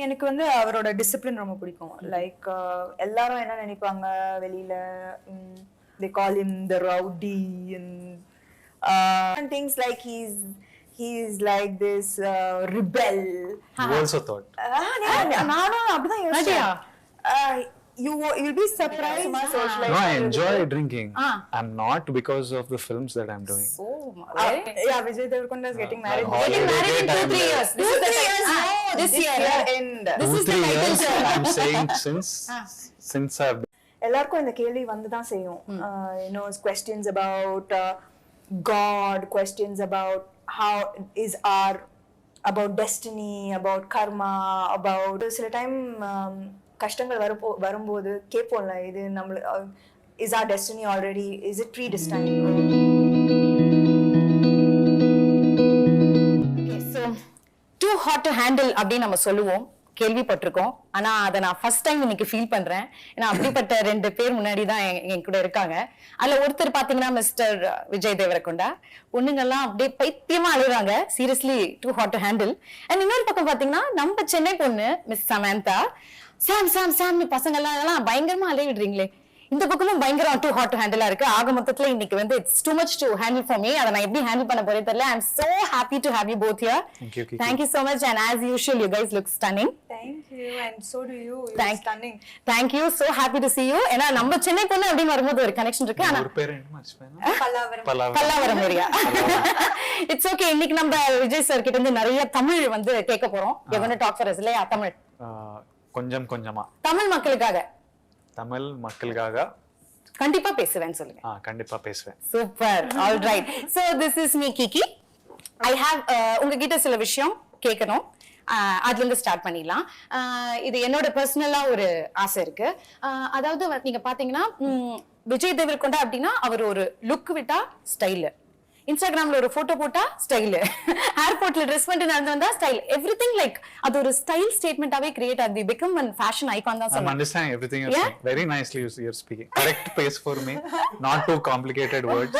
எனக்கு வந்து அவரோட டிசிப்ளின் ரொம்ப பிடிக்கும். லைக் எல்லாரும் என்ன நினைப்பாங்க வெளியில, they call him the rowdy and things like he's like this rebel. You also thought. நானும் அப்படிதான் யோசிச்சேன். You'll be surprised. No, I enjoy drinking. I'm not because of the films that I'm doing. So, yeah, Vijay Deverakonda is getting married. Getting married in 2-3 years. This year end. This is the title. I'm saying since I've. எல்லாருக்கும் இந்த கேள்வி வந்துதான் செய்யும். Questions about God, questions about how is our, about destiny, about karma, about சில time கஷ்டங்கள் வரும்போது கேட்போம்ல, இது நம்ம is our destiny already, is it predestined? Okay, so too hot to handle அப்படி நம்ம சொல்லுவோம், கேள்விப்பட்டிருக்கோம். ஆனா அதை நான் ஃபர்ஸ்ட் டைம் இன்னைக்கு ஃபீல் பண்றேன். ஏன்னா அப்படிப்பட்ட 2 பேர் முன்னாடி தான் என் கூட இருக்காங்க. அதுல ஒருத்தர் பாத்தீங்கன்னா மிஸ்டர் விஜய் தேவரகொண்டா. பொண்ணுங்கெல்லாம் அப்படியே பைத்தியமா அழுறாங்க, seriously too hot to handle. And இன்னொரு பக்கம் பாத்தீங்கன்னா நம்ம சென்னை பொண்ணு மிஸ் சமந்தா, சாம் பசங்க எல்லாம் பயங்கரமா அலைய விடுறீங்களே. இந்த பக்கமும் பயங்கரம் டூ ஹாட் டு ஹேண்டிலா இருக்கு. ஆக மொத்தத்துல இன்னைக்கு வந்து it's too much to handle for me. அதை நான் எப்படி ஹேண்டில் பண்ண போறேன் தெரியல. I am so happy to have you both here. Thank you so much, and as usual you guys look stunning. Thank you, and so do you. You're stunning. Thank you, so happy to see you. ஏன்னா நம்ம சென்னை பொண்ணு அப்படின்னு வரும்போது ஒரு connection இருக்கு. ஆனா ஒரு பேர் என்ன மச்சி பல்லாவரம் ஏரியா. It's okay. இன்னைக்கு நம்ம விஜய் சார் கிட்ட இருந்து நிறைய தமிழ் வந்து கேட்க போறோம். you're going to talk for us இல்லையா? தமிழ் கொஞ்சமா தமிழ் மக்களுக்காக கண்டிப்பா பேசுவேன்னு சொல்லுங்க. கண்டிப்பா பேசுவேன். Super. All right. So this is me Kiki. I have உங்ககிட்ட சில விஷயம் கேட்கணும். அதுல இருந்து ஸ்டார்ட் பண்ணிடலாம். இது என்னோட பர்சனலா ஒரு ஆசை இருக்கு. அதாவது நீங்க பாத்தீங்கன்னா விஜய் தேவரகொண்டா அப்படின்னா அவர் ஒரு லுக் விட்டா ஸ்டைல், இன்ஸ்டாகிராம்ல ஒரு போட்டோ போட்டா ஸ்டைல், ஏர்போர்ட்ல ட்ரெஸ் பண்ணிட்டு நடந்து வந்தா ஸ்டைல், எவ்ரிதிங் லைக் அது ஒரு ஸ்டைல் ஸ்டேட்மெண்டாவே கிரியேட் ஆகுது. become a fashion icon தான் சொல்றேன். I understand everything you're saying. Very nicely you're speaking. Correct pace for me. Not too complicated words.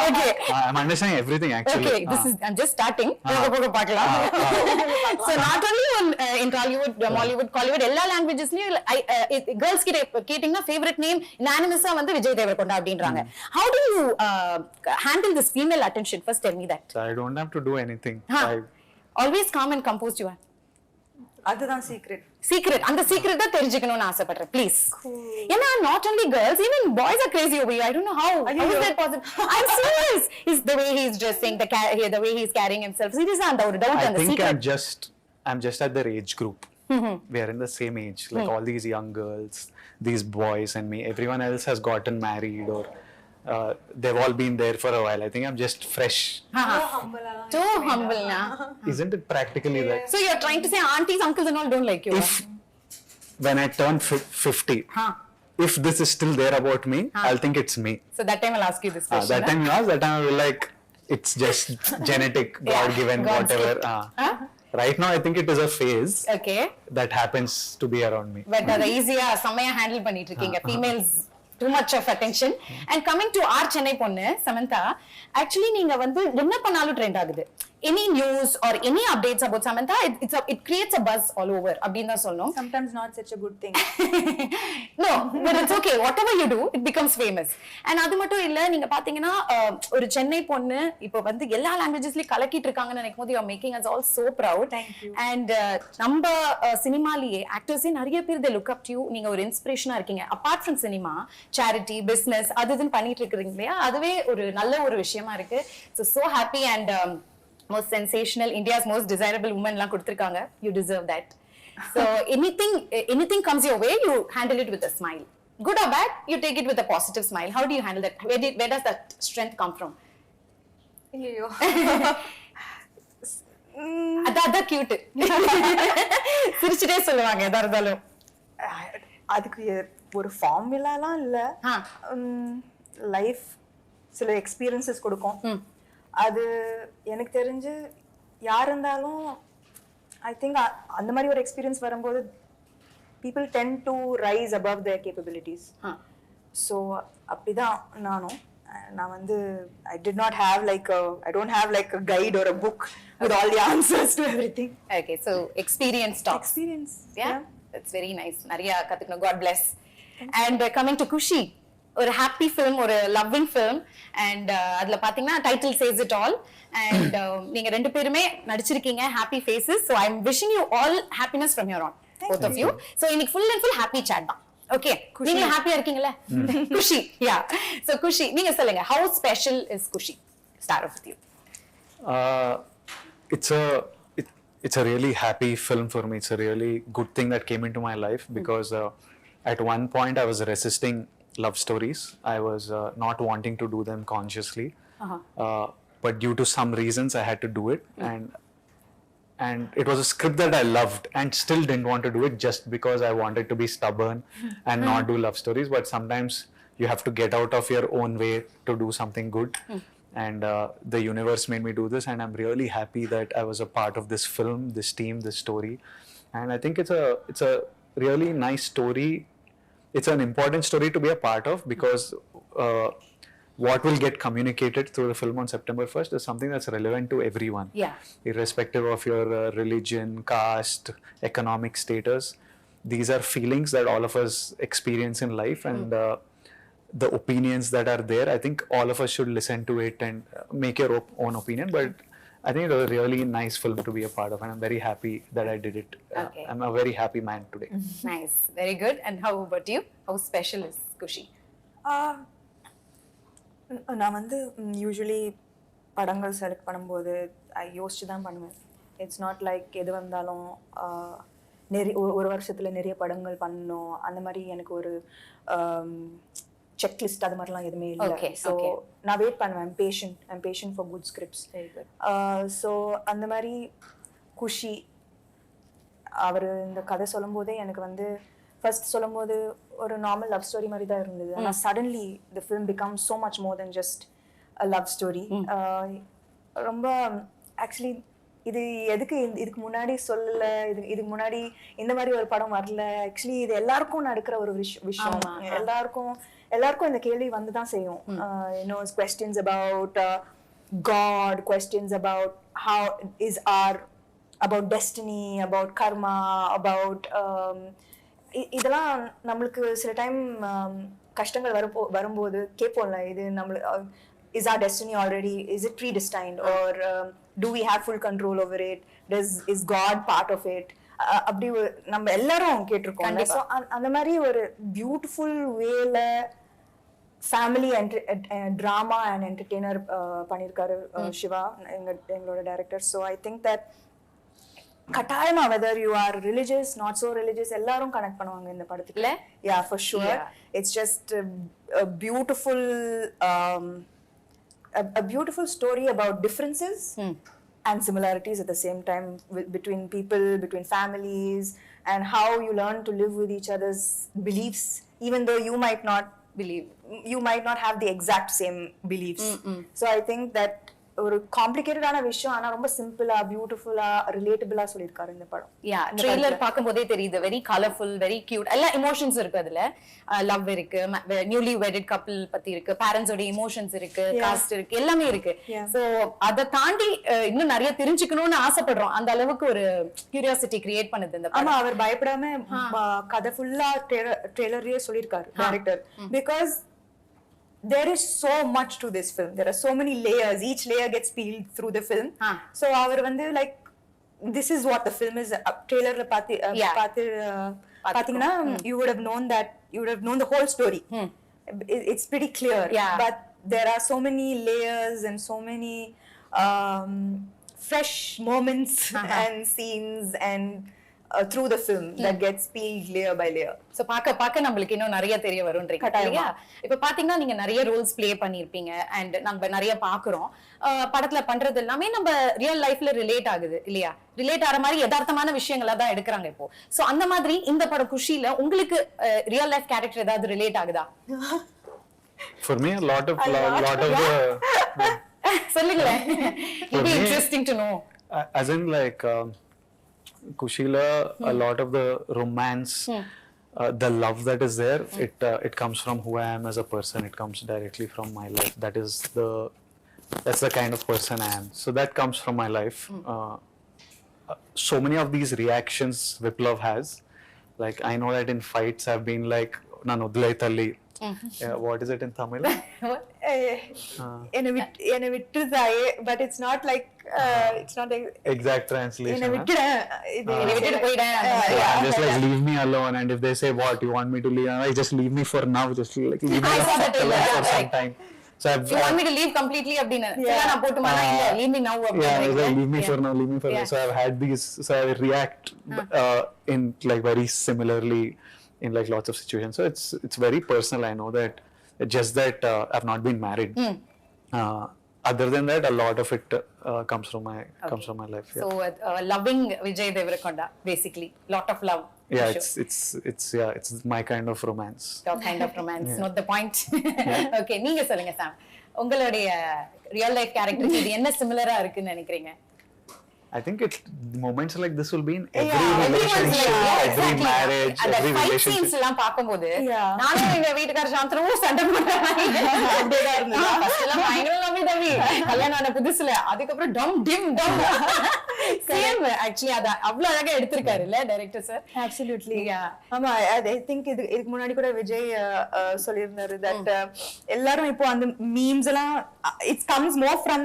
Okay. I'm understanding everything actually. Okay, this is I'm just starting. போக பார்க்கலாம். So not only in Tollywood, Mollywood, Collywood, எல்லா languagesலயும் girls கிட்ட கேட்டிங்கன்னா favorite name unanimously வந்து விஜய் தேவரகொண்டா அப்படின்றாங்க. How do you handle this female attention? First tell me that. I don't have to do anything. Always calm and composed you are. அதுதான் secret அந்த secret தான் தெரிஞ்சுக்கணும்னு ஆசைப்படுறேன் ப்ளீஸ். ஏன்னா not only girls, even boys are crazy over you. I don't know how is that possible. I'm serious. Is the way he's dressing, the way he's carrying himself. Seriously, and the doubt and the secret. I think I'm just at their age group. We are in the same age, like all these young girls, these boys and me. Everyone else has gotten married or they've all been there for a while. I think I'm just fresh. Too humble na. Isn't it practically that? So you're trying to say aunties, uncles and all don't like you? If when I turn 50, if this is still there about me, I'll think it's me. So that time I'll ask you this question. That time I will like it's just genetic, God given, whatever. Right now I think it is a phase. Okay. That happens to be around me. But அது ஈஸியா செமையா handle பண்ணிட்டு இருக்கீங்க. Females too much of attention. And coming to our Chennai பொண்ணு Samantha, actually நீங்க வந்து என்ன பண்ணாலும் ட்ரெண்ட் ஆகுது. Any news or any updates about Samantha, it creates a buzz all over. அப்படினு தான் சொல்லணும். Sometimes not such a good thing. No, but it's okay. Whatever you do, it becomes famous. And அது மட்டும் இல்ல, நீங்க பாத்தீங்கன்னா ஒரு சென்னை பொண்ணு இப்போ வந்து எல்லா லாங்குவேஜஸ்லயும் கலக்கிட்டு இருக்காங்கன்னு நினைக்கும்போது you are making us all so proud. Thank you. And நம்ம சினிமாலயே ஆக்டர்ஸே நிறைய பேர் they look up to you. நீங்க ஒரு இன்ஸ்பிரேஷனா இருக்கீங்க. Apart from cinema, charity, business அதுன்னு பண்ணிட்டு இருக்கீங்க இல்லையா? அதுவே ஒரு நல்ல ஒரு விஷயமா இருக்கு. So happy and most sensational, India's most desirable woman la kuduthirukanga. You deserve that. So anything comes your way, you handle it with a smile. Good or bad, you take it with a positive smile. How do you handle that? Where does that strength come from? Ayyo. Adha cute. சிரிச்சிட்டே சொல்லுவாங்க எதா இருந்தாலும். அதுக்கு ஒரு ஃபார்முலாலாம் இல்ல. Life சில experiences கொடுக்கும். அது எனக்கு தெரிஞ்சு யார் இருந்தாலும் ஐ திங்க் அந்த மாதிரி ஒரு எக்ஸ்பீரியன்ஸ் வரும்போது people tend to rise above their capabilities. So அப்படிதான் நானும். நான் வந்து I did not have I don't have like a guide or a book with all the answers to everything. Okay, so experience talks. Experience. Yeah, that's very nice. Nariya kathukano. God bless. And coming to Kushi, ஒரு happy film, ஒரு loving film, and அதுல பாத்தீங்கன்னா title says it all, and நீங்க ரெண்டு பேருமே நடிச்சிருக்கீங்க, happy faces, so I'm wishing you all happiness from here on, both of you. So இன்னைக்கு full and full happy chat தான். Okay, நீங்க ஹாப்பியா இருக்கீங்களா? குஷி, yeah. So குஷி, நீங்க சொல்லுங்க, how special is Kushi? Start off with you. It's a really happy film for me. It's a really good thing that came into my life because at one point I was resisting love stories. I was not wanting to do them consciously, but due to some reasons I had to do it, and it was a script that I loved and still didn't want to do it just because I wanted to be stubborn and not do love stories. But sometimes you have to get out of your own way to do something good, and the universe made me do this, and I'm really happy that I was a part of this film, this team, this story. And I think it's a really nice story. It's an important story to be a part of because what will get communicated through the film on September 1st is something that's relevant to everyone. Yeah. Irrespective of your religion, caste, economic status. These are feelings that all of us experience in life, and the opinions that are there, I think all of us should listen to it and make your own opinion. But I think it was a really nice film to be a part of, and I'm very happy that I did it. Okay. I'm a very happy man today. Nice, very good. And how about you? How special is குஷி? நான் வந்து usually படங்கள் select பண்ணும்போது யோசிச்சு தான் பண்ணுவேன். It's not like எது வந்தாலும் நிறைய ஒரு வருஷத்தில் நிறைய படங்கள் பண்ணணும் அந்த மாதிரி எனக்கு ஒரு செக்லிஸ்ட் அது மாதிரிலாம் எதுவுமே இல்லை. ஸோ நான் வெயிட் பண்ணுவேன். I'm patient for good scripts. So அந்த மாதிரி குஷி அவர் இந்த கதை சொல்லும்போதே எனக்கு வந்து ஃபர்ஸ்ட் சொல்லும்போது ஒரு நார்மல் லவ் ஸ்டோரி மாதிரி தான் இருந்தது. ஆனால் suddenly the film become so much more then just a love story. ரொம்ப ஆக்சுவலி இது எதுக்கு இதுக்கு முன்னாடி சொல்லலை, இதுக்கு முன்னாடி இந்த மாதிரி ஒரு படம் வரல. ஆக்சுவலி இது எல்லாருக்கும் நடக்கிற ஒரு விஷயம். எல்லாருக்கும் இந்த கேள்வி வந்து தான் செய்யும். questions about God, questions about how is our, about destiny, about karma, about இதெல்லாம் நம்மளுக்கு சில டைம் கஷ்டங்கள் வரும்போது கேட்போம்ல, இது நம்மளுக்கு is our destiny already, is it predestined, or do we have full control over it, is God part of it, அப்படி நம்ம எல்லாரும் கேட்டிருக்கோம். ஸோ அந்த மாதிரி ஒரு பியூட்டிஃபுல் வேல ஃபேமிலி ட்ராமா அண்ட் என்டர்டெய்னர் பண்ணியிருக்காரு சிவா, எங்களோட director. So I think that கட்டாயமா whether you are religious not so religious எல்லாரும் கனெக்ட் பண்ணுவாங்க இந்த படத்துக்குள்ள. Yeah for sure. It's just a beautiful story about differences and similarities at the same time between people, between families, and how you learn to live with each other's beliefs even though you might not have the exact same beliefs. So I think that ஒரு காம்ப்ளிகேட்டடான விஷயம் ஆனா ரொம்ப சிம்பிளா பியூட்டிஃபுல்லா ரிலேட்டபிளா சொல்லிருக்காரு இந்த படம். யா, trailer பாக்கும்போதே தெரியுது. Very colourful, very cute. எல்லா எமோஷன்ஸ் இருக்கு அதுல. லவ் இருக்கு, நியூலி வெட்டட் கப்பிள் பத்தி இருக்கு, பேரண்ட்ஸோட எமோஷன்ஸ் இருக்கு, காஸ்ட் இருக்கு, எல்லாமே இருக்கு. சோ அத தாண்டி இன்னும் நிறைய தெரிஞ்சுக்கணும்னு ஆசைப்படுறோம். அந்த அளவுக்கு ஒரு கியூரியாசிட்டி கிரியேட் பண்ணுது இந்த படம். ஆமா, அவர் பயப்படாம கதை ஃபுல்லா ட்ரெய்லர்லயே சொல்லிருக்காரு director. Because there is so much to this film. There are so many layers. Each layer gets peeled through the film. So our vandu like this is what the film is. Trailer la pathina you would have known that, you would have known the whole story. It's pretty clear. But there are so many layers and so many fresh moments and scenes and through the film that gets peeled layer by layer. So பாக்க நம்மளுக்கு இன்னும் நிறைய தெரிய வரும்ன்றீங்க இல்லையா? இப்ப பாத்தீங்கன்னா நீங்க நிறைய ரோல்ஸ் ப்ளே பண்ணிருப்பீங்க and நம்ம நிறைய பாக்குறோம். படத்துல பண்றது எல்லாமே நம்ம ரியல் லைஃப்ல ரிலேட் ஆகுது இல்லையா? ரிலேட் ஆற மாதிரி யதார்த்தமான விஷயங்களா தான் எடுக்கறாங்க இப்போ. சோ அந்த மாதிரி இந்த படம் குஷில உங்களுக்கு ரியல் லைஃப் கேரக்டர் ஏதாவது ரிலேட் ஆகுதா? For me a lot of the சொல்லுங்களே. It'll be interesting to know. As in like Kushila, a lot of the romance the love that is there, it comes from who I am as a person. It comes directly from my life. That's the kind of person I am. So that comes from my life. So many of these reactions Viplav has, like I know that in fights I've been like, nanu dlaytalli. What is it in Tamil? என்னை விட்டுதாயே, but it's not like it's not like Exact translation. என்னை Huh? விட்டுட்டு போயிடேன் அந்த மாதிரி. Yeah, just like leave me alone, and if they say what you want me to leave, I just leave me for now, just like leave me I saw that alone trailer, for some right. time. So You want me to leave completely அப்படின்னு நான் போட்டுமா இல்ல leave me now yeah, it's அப்படின்னு like leave me for now, leave me for now. So I've had these, so I react in like very similarly in like lots of situations. So it's very personal. I know that, just that I've not been married. Other than that, a lot of it comes from my life. Yeah. So loving Vijay Deverakonda, basically lot of love. Yeah, for sure. it's my kind of romance. Your kind of romance, not the point. Okay, நீங்க சொல்லுங்க சாம், உங்களுடைய real life கேரக்டருக்கு இது என்ன சிமிலரா இருக்குன்னு நினைக்கிறீங்க? I think it's moments like this will be in every Everyone's relationship, like, yeah, every exactly. marriage, அந்த every fight relationship. scenes எல்லாம் பாக்கும்போது Yeah. நானும் எங்க வீட்டுக்கார சாந்தரும் சண்டை போடுறாங்க. அப்படியே இருந்தது. ஃபர்ஸ்ட் எல்லாம் பயங்கர லவ்வி தவி. கல்யாணம் ஆன புதுசுல, அதுக்கப்புறம் டம் டிம் டம். சேம் ஆக்சுவலி அத அவ்வளவு அழகா எடுத்திருக்காரு இல்ல டைரக்டர் சார்? Absolutely. Yeah. ஆமா, I think இதுக்கு முன்னாடி கூட விஜய் சொல்லியிருந்தாரு that எல்லாரும் இப்போ அந்த மீம்ஸ் எல்லாம் it comes more from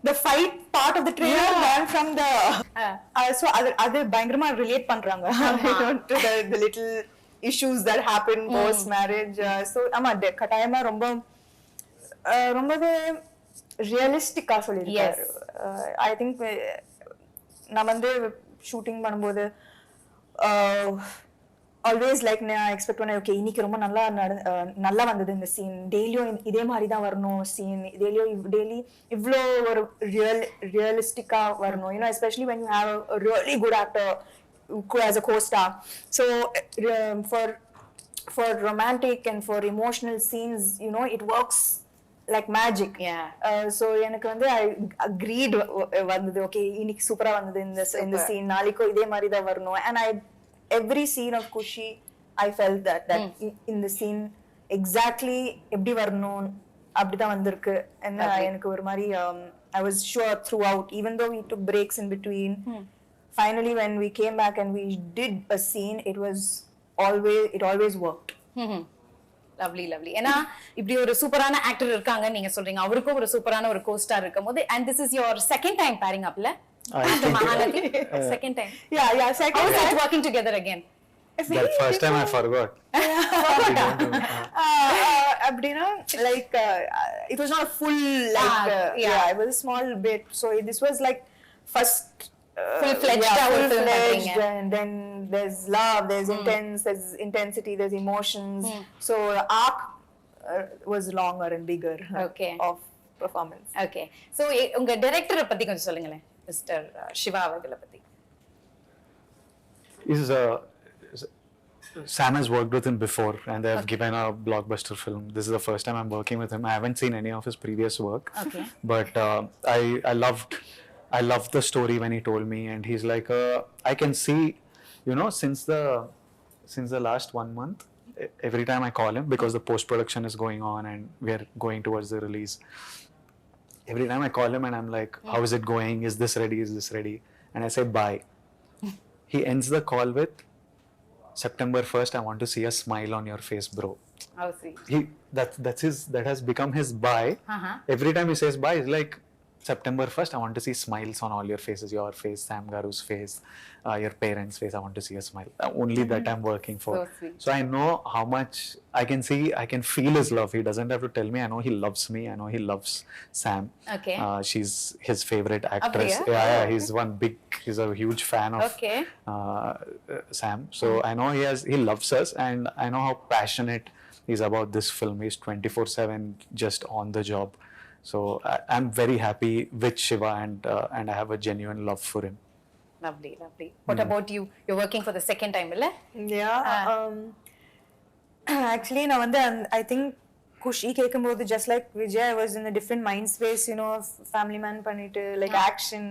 the fight part of the trailer than from the so அது பயங்கரமா relate பண்றாங்க to the little issues that happen post marriage. So ஆமா, கட்டாயமா ரொம்பவே ரியலிஸ்டிக்கா சொல்லிருக்காரு. I think நான் வந்து ஷூட்டிங் பண்ணும்போது ஆல்வேஸ் லைக் நான் எக்ஸ்பெக்ட் பண்ணேன், ஓகே இன்னைக்கு ரொம்ப நல்லா வந்தது இந்த சீன், டெய்லியும் இதே மாதிரி தான் வரணும் சீன், டெய்லி இவ்வளோ ஒரு ரியலிஸ்டிக்கா வரணும், you know especially when you have a really good actor as a co-star. So for romantic and for emotional scenes, you know, it works like magic. Yeah. So எனக்கு வந்து I agreed வந்தது, okay இன்னைக்கு சூப்பரா வந்தது இந்த சீன், நாளைக்கும் இதே மாதிரி தான் வரணும். And every scene of Kushi, I felt that in the scene exactly எப்படி வரணும் அப்படிதான் வந்திருக்கு. And எனக்கு ஒரு மாதிரி I was sure throughout, even though we took breaks in between, finally when we came back and we did a scene, it always worked. Lovely lovely. ஏன்னா இப்படி ஒரு சூப்பரான ஆக்டர் இருக்காங்க நீங்க சொல்றீங்க, அவருக்கும் ஒரு சூப்பரான ஒரு கோஸ்டார் இருக்கும்போது, and this is your second time pairing up ல? Second time. Yeah, second How is time. it working together again? That first time I forgot. அப்படின்னா like it was not a full like yeah, it was a small bit. So this was like first full-fledged, and then there's love, there's intensity, there's emotions. So the arc was longer and bigger of performance. Okay. So உங்க டைரக்டரை பத்தி கொஞ்சம் சொல்லுங்களேன், mister Siva அவர்களை பத்தி. Sam has worked with him before, and they have given a blockbuster film. This is the first time I'm working with him. I haven't seen any of his previous work, but I loved the story when he told me, and he's like, I can see, you know, since the last 1 month, every time I call him, because the post-production is going on and we're going towards the release, every time I call him and I'm like, how is it going? Is this ready? And I say, bye. He ends the call with, September 1st, I want to see a smile on your face, bro. Oh, see. That has become his bye. Every time he says bye, he's like, September 1st, I want to see smiles on all your faces, your face, Sam Garu's face, your parents' face. I want to see a smile. Only that I'm working for. So sweet. So I know how much I can feel his love. He doesn't have to tell me. I know he loves me. I know he loves Sam. Okay. She's his favorite actress. Apriya? Yeah, he's a huge fan of Sam. So I know he loves us, and I know how passionate he's about this film. He's 24/7 just on the job. So I'm very happy with Shiva, and I have a genuine love for him. Lovely. What about you? You're working for the second time, இல்ல? Yeah. Actually, நான் வந்து I think Kushi கேக்கும்போது just like Vijay, I was in a different mind space, you know, family man பண்ணிட்டு like action,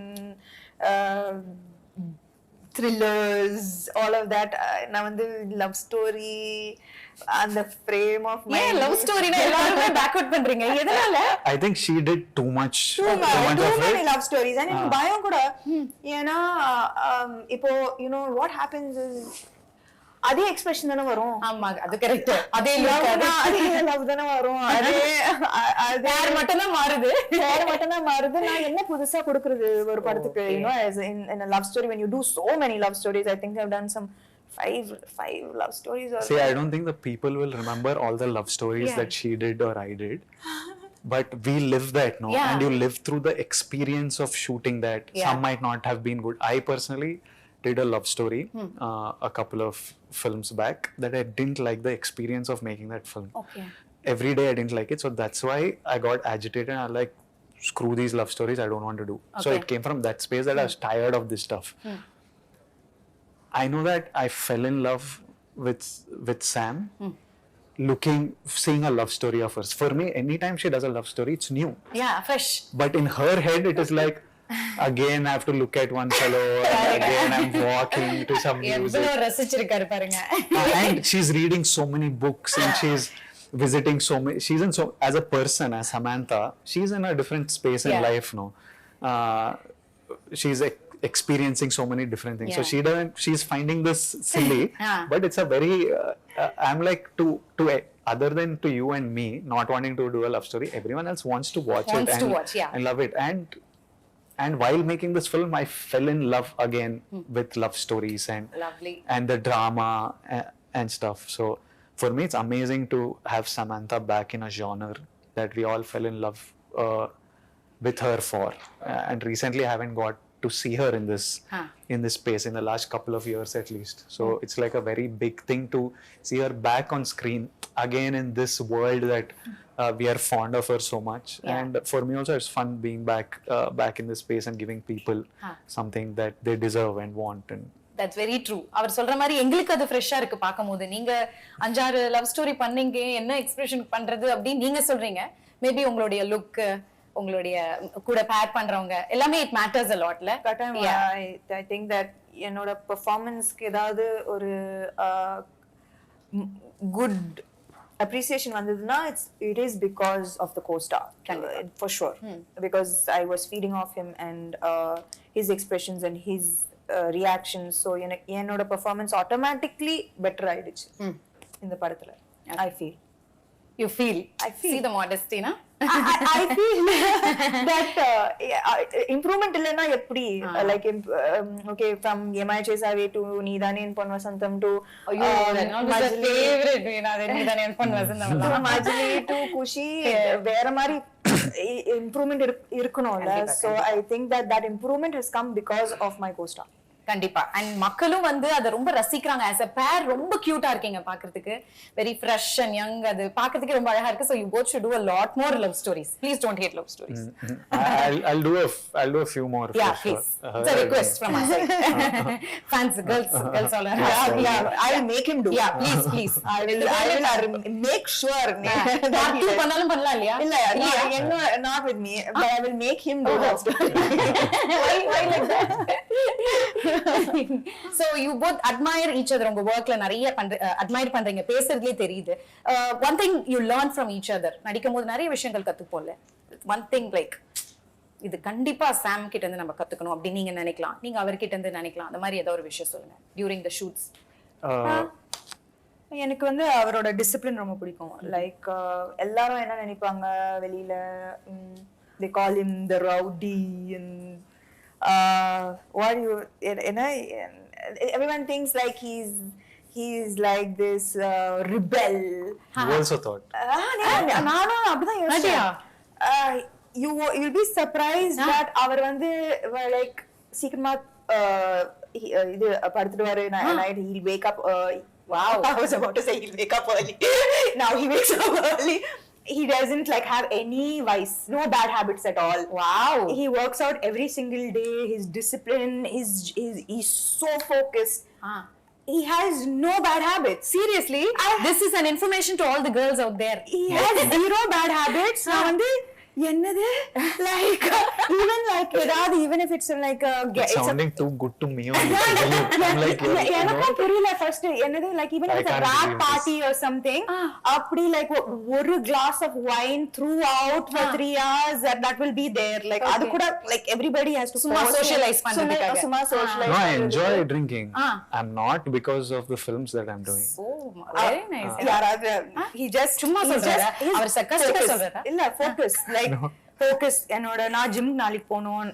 thrillers, all of that. நான் வந்து love story and the frame of my ஏன் love ஸ்டோரினா எல்லாரும் backward பண்றீங்க எதனால? I think she did too much too of many it. love stories and எனக்கு பயம் கூட ஏன்னா இப்போ you know what happens is அதே எக்ஸ்பிரஷன் தானே வரும். ஆமா அது கரெக்ட். அதே லுக் அதே லவ் தானே வரும். அதே பேர் மட்டும் தான் மாறுது. பேர் மட்டும் தான் மாறுது. நான் என்ன புதுசா கொடுக்கிறது ஒரு படத்துக்கு? you know as in a love story when you do so many love stories, I think I've done some five love stories or See, I don't think the people will remember all the love stories that she did or I did. But we live that, no? Yeah. And you live through the experience of shooting that. Some might not have been good. I personally did a love story a couple of films back that I didn't like the experience of making that film. Okay. Every day I didn't like it, so that's why I got agitated and I like, screw these love stories, I don't want to do. So it came from that space that I was tired of this stuff. I know that I fell in love with Sam seeing a love story of hers. For me, anytime she does a love story, it's new. Yeah, fresh. But in her head, it is like, again I have to look at one fellow and again I'm walking to some music. எவ்வளவு ரசிச்சிருக்காரு பாருங்க. And she's reading so many books and she's visiting so many, she's in so, as a person, as Samantha, she's in a different space in life, no? She's experiencing so many different things. So she's finding this silly, but it's a very, I'm like to other than to you and me, not wanting to do a love story, everyone else wants to watch it and love it. And while making this film, I fell in love again with love stories and the drama and stuff. So for me, it's amazing to have Samantha back in a genre that we all fell in love with her for. And recently, I haven't got to see her in this space in the last couple of years at least. So it's like a very big thing to see her back on screen again in this world that we are fond of her so much. And for me also, it's fun being back in this space and giving people something that they deserve and want. And that's very true. அவர் சொல்ற மாதிரி எங்களுக்கு அது ஃப்ரெஷ்ஷா இருக்கு பாக்கும்போது. நீங்க 5-6 love story பண்ணீங்க, என்ன எக்ஸ்பிரஷன் பண்றது அப்படி நீங்க சொல்றீங்க. மேபி உங்களுடைய லுக், உங்களுடைய கூட பேர் பண்றவங்க எல்லாமே it matters a lot ல. I think that என்னோட பெர்ஃபார்மன்ஸ்க்கு ஏதாவது ஒரு good appreciation vandaduna, it is because of the co-star, for sure. Because I was feeding off him and his expressions and his reactions. So என்னோட performance automatically better ஆயிடுச்சு இந்த படத்துல. I feel. You feel? I feel. See the modesty, na? I feel that improvement illena eppadi, like okay, from Yemai Chesave to Needane in Pon Vasantham to my favorite, Needane in Pon Vasantham to Majli to Kushi, vera mari improvement irukkunola. So I think that improvement has come because of my co-star. கண்டிப்பா. And மக்களும் வந்து அதை ரொம்ப ரசிக்கிறாங்க. As a பேர் ரொம்ப கியூட்டா இருக்கீங்க பாக்குறதுக்கு. Very fresh and young. அது பாக்குறதுக்கு ரொம்ப அழகா இருக்கு. So you both should do a lot more love stories. Please don't hate love stories. I'll do a few more. Yeah, please. It's a request from us. Fans, girls all around. Yeah, I'll make him do. Yeah, please. I will make sure. Party பண்ணாலும் பண்ணலாம் இல்லையா? இல்ல, not with me, but I will make him do that story. Why like that? So you both admire each other. உங்க workல நிறைய admire பண்றீங்க, பேசுறதுலயே தெரியுது. One thing you learn from each other, நடிக்கும்போது நிறைய விஷயங்கள் கத்துப்போம்ல. One thing like இது கண்டிப்பா சாம் கிட்ட இருந்து நம்ம கத்துக்கணும் அப்படி நீங்க நினைக்கலாம், நீங்க அவர்கிட்ட இருந்து நினைக்கலாம், அந்த மாதிரி ஏதோ ஒரு விஷயம் சொல்லுங்க during the shoots. எனக்கு வந்து அவரோட டிசிப்ளின் ரொம்ப பிடிக்கும். லைக் எல்லாரும் என்ன நினைப்பாங்க வெளியில, they call him the rowdy and what you everyone thinks like he's like this rebel. You also thought? நானும் அப்படிதான் யோசிச்சேன். You'll be surprised that அவர் வந்து like சீக்கிரமா இது படுத்துடுவாரு. night he'll wake up. Wow, I was about to say he'll wake up early. Now he wakes up early. He doesn't like have any vice, no bad habits at all. Wow. He works out every single day. His discipline, he's so focused. He has no bad habits. Seriously, this is an information to all the girls out there. He has zero bad habits. நான் வந்து என்னது like even like even if it's like It's sounding too good to me only. I'm like, எனக்கும் புரியல first என்னது like even if it's a can't rap believe party or something அப்படி like ஒரு glass of wine throughout for 3 hours that will be there like அது கூட like everybody has to சும்மா socialize பண்றதுக்காக. சும்மா socialize no, I enjoy drinking. I'm not because of the films that I'm doing. So very nice. யாராவது he just சும்மா சொல்றாரா? அவர் sarcastic-ஆ சொல்றாரா? இல்ல focus like focus என்னோட நான் ஜிம் நாளைக்கு போணும்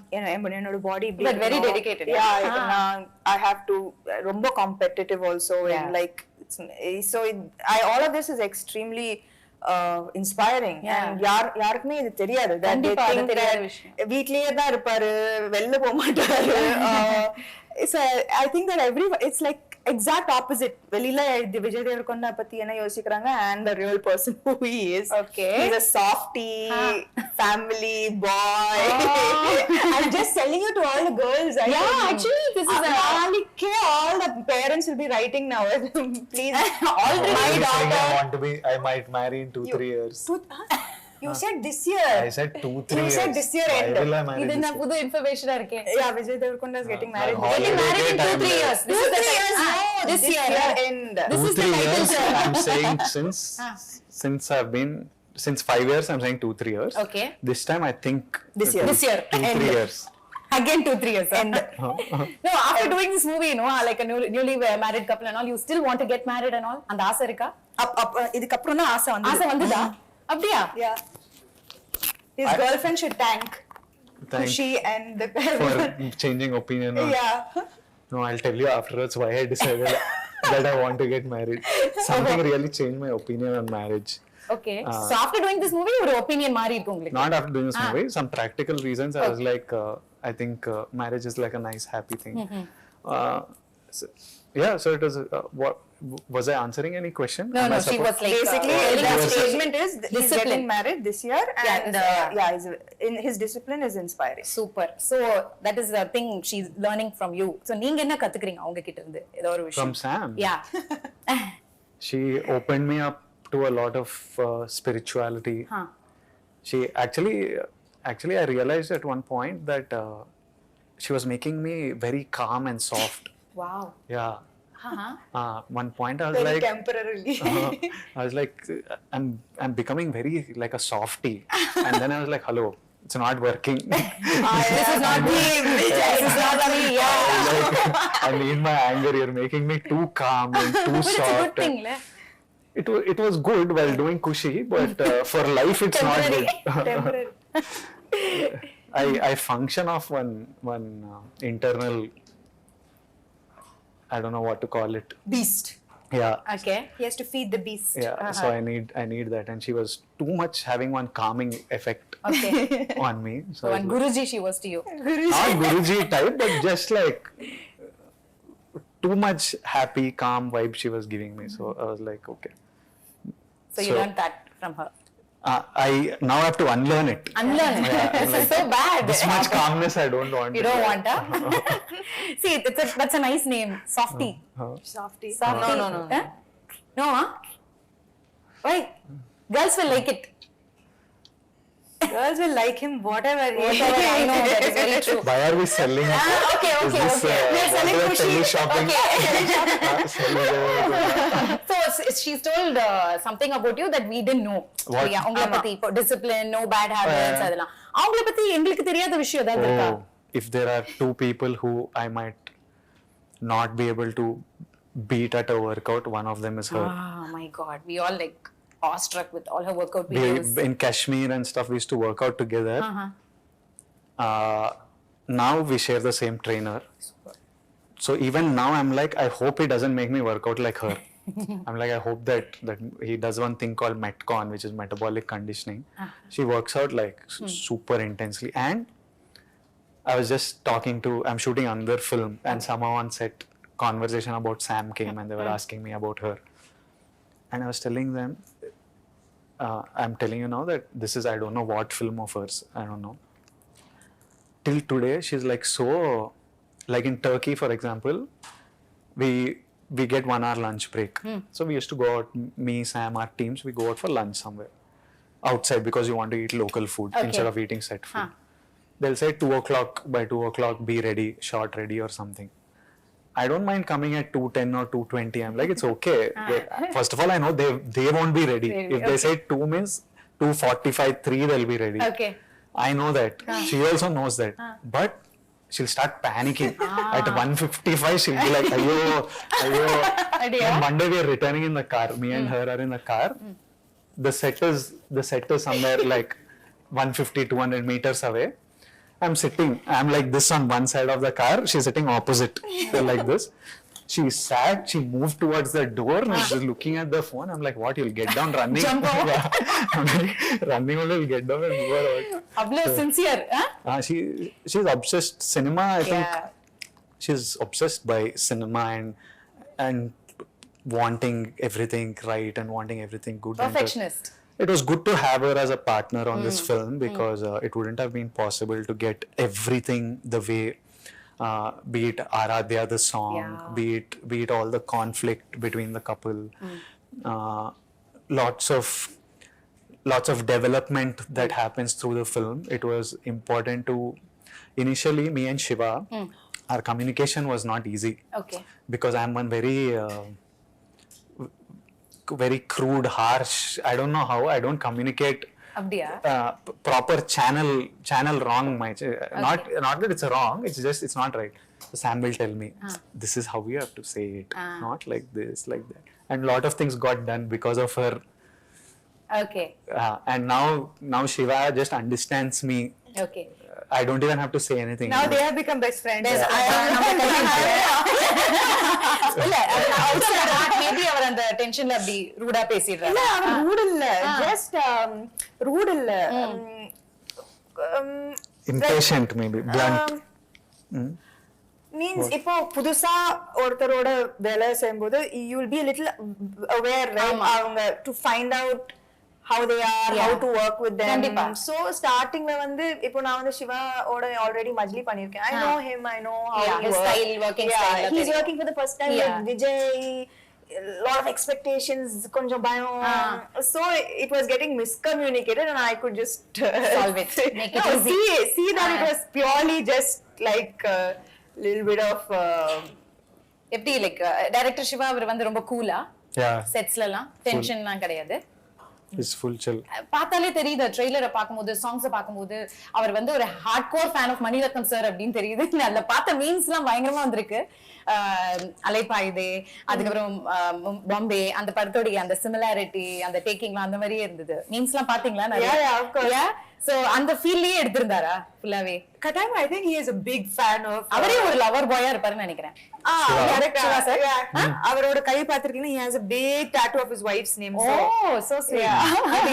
என்னோட பாடி But very dedicated. I have to ரொம்ப competitive also and like so all of this is extremely inspiring and யாருக்குமே இது தெரியாது வீட்லயே தான் இருப்பாரு வெளில போக மாட்டாரு so I think that it's like exact opposite வெளியில Vijay Deverakonda பத்தி என்ன யோசிக்கிறாங்க and the real person who he is. Okay. He's a softie, family boy. I'm just telling you to all the girls. Actually this is all the parents will be writing now. Please, all my daughter. I might marry in 2-3 years. You said this year. I said 2-3 years. You said this year end. இது நான் புது information இருக்கே. Yeah, Vijay Deverakonda is getting married. Getting married in 2-3 years. This is the years. This year end. This is the title. I'm saying since I've been since 5 years I'm saying 2-3 years. Okay. This time I think This year 2-3 years. Again 2-3 years. No, after doing this movie, like a newly married couple and all, you still want to get married and all? And ஆசை இருக்கா? இதுக்கு அப்புறம் தான் ஆசை வந்துதா? அப்படியா? Yeah. His girlfriend should thank Kushi and the for changing opinion. Yeah. No, I'll tell you afterwards why I decided that I want to get married. Something really changed my opinion on marriage. Okay. So after doing this movie, your opinion மாறி இருக்கு உங்களுக்கு? Not after doing this movie. Some practical reasons. I was like, I think marriage is like a nice, happy thing. So it was. What was I answering any question? No, she was like basically the statement is he's getting married this year and his discipline is inspiring. Super. So that is the thing she's learning from you. So நீங்க என்ன கத்துக்கிறீங்க அவங்க கிட்ட இருந்து ஏதோ ஒரு விஷயம்? From Sam. Yeah. She opened me up to a lot of spirituality. She actually I realized at one point that she was making me very calm and soft. Wow. Yeah. One point I was very like temporarily. I was like I'm becoming very like a softie and then I was like hello, it's not working. This is not me. This is not me. Yeah. I need my anger, you're making me too calm and too soft. It's a good thing, it was good while doing Kushi, but for life it's not good. Temporary. I function off one internal, I don't know what to call it. Beast. Yeah. Okay. He has to feed the beast. Yeah. So I need that, and she was too much having one calming effect on me. So one Guruji she was to you. Not Guruji type, but just like too much happy, calm vibe she was giving me. So I was like, okay. So you learned that from her. I now have to unlearn it. Unlearn it. Yeah, This like, is so bad. This much calmness I don't want. You don't want, huh? See, that's a nice name. Softie. Softie. Softie. No. No, huh? Why? Girls will like it. Girls will like him whatever. I know, that is very true. Why are we selling? Okay. Is this, We are selling Kushi. shopping? So she's told something about you that we didn't know. What? Yeah, உங்களை பத்தி discipline, no bad habits அதெல்லாம். அவங்கள பத்தி எங்களுக்கு தெரியாத விஷயம் ஏதாவது இருக்கா? If there are two people who I might not be able to beat at a workout, one of them is her. Oh my God, we all like awestruck with all her workout videos. In Kashmir and stuff, we used to work out together. Now we share the same trainer. Super. So even now I'm like, I hope he doesn't make me work out like her. I'm like, I hope that he does one thing called Metcon, which is metabolic conditioning. She works out like super intensely. And I was just I'm shooting another film, and somehow on set, conversation about Sam came and they were asking me about her. And I was telling them, I'm telling you now that this is, I don't know what film of hers, I don't know. Till today, she's like so, like in Turkey, for example, we get 1 hour lunch break. So we used to go out, me, Sam, our teams, we go out for lunch somewhere outside because you want to eat local food instead of eating set food. they'll say 2 o'clock, by 2 o'clock be ready, shot ready or something. I don't mind coming at 2:10 or 2:20. I'm like, it's okay. First of all, I know they won't be ready. If they say 2 means 2:45, 3 they'll be ready. Okay. I know that. She also knows that. But she'll start panicking. At 1:55, she'll be like, ayo. And Monday we are returning in the car. Me and her are in the car. The set is somewhere like 150, 200 meters away. I'm sitting. I'm like this on one side of the car. She's sitting opposite. Like this. She sat. She moved towards the door. And she's looking at the phone. I'm like, what? You'll get down running. Jump off. I'm like, running only. You'll get down and move out. Abla sincere, huh? She's obsessed cinema. I think she's obsessed by cinema and wanting everything right and wanting everything good. Perfectionist. It was good to have her as a partner on this film because it wouldn't have been possible to get everything the way, be it Aradhya the song, be it all the conflict between the couple, lots of development that happens through the film. It was important to initially me and Shiva, our communication was not easy. Okay. Because I'm one very crude, harsh. I don't know how. I don't communicate Abdiya. Proper channel wrong. Not that it's wrong. It's just it's not right. So Sam will tell me, this is how you have to say it, not like this, like that. And a lot of things got done because of her. Okay. And now Shiva just understands me. Okay. I don't even have to say anything. Now they have become best friends. Maybe அவர் அந்த டென்ஷன்ல அப்படி ரூடா பேசிடுறாரு. இல்ல அவர் rude இல்ல, just rude இல்ல, impatient maybe, blunt. மீன்ஸ் இப்போ புதுசா ஒருத்தரோட வேலை செய்யும்போது you will be a little aware, right? அவங்க to find out how they are, how to work with them. So starting la vandu ipo na vandu Shiva oda already majli pannirken. I know him, I know how he his style, working style. He's working for the first time with Vijay. Lot of expectations, konjam bayam. So it was getting miscommunicated and I could just solve it. Make it easy. See that it was purely just like a little bit of எப்படி like director Siva அவர் வந்து ரொம்ப கூலா செட்ஸ்ல எல்லாம் டென்ஷன்லாம் கிடையாது. Is full chill. பார்த்தாலே தெரியுது ட்ரெய்லரை பார்க்கும்போது சாங்ஸை பார்க்கும்போது அவர் வந்து ஒரு hardcore fan of Mani Ratnam sir அப்படின்னு தெரியுது. அதுல பார்த்த மீன்ஸ்லாம் பயங்கரமா வந்திருக்கு. அலைப்பாயுதே, அதுக்கப்புறம் பாம்பே, அந்த படத்தோடைய அந்த சிமிலாரிட்டி, அந்த டேக்கிங்லாம் அந்த மாதிரியே இருந்தது. மீன்ஸ்லாம் பாத்தீங்களா? நிறைய. So அந்த ஃபீல்லயே எடுத்திருந்தாரா ஃபுல்லாவே? கட்டாயமா. I think he is a big fan of. அவரே ஒரு லவர் பாயா இருப்பாருன்னு நினைக்கிறேன். அவரோட கை பாத்திருக்கீங்க. He has a big tattoo of his wife's name. Oh, so sweet.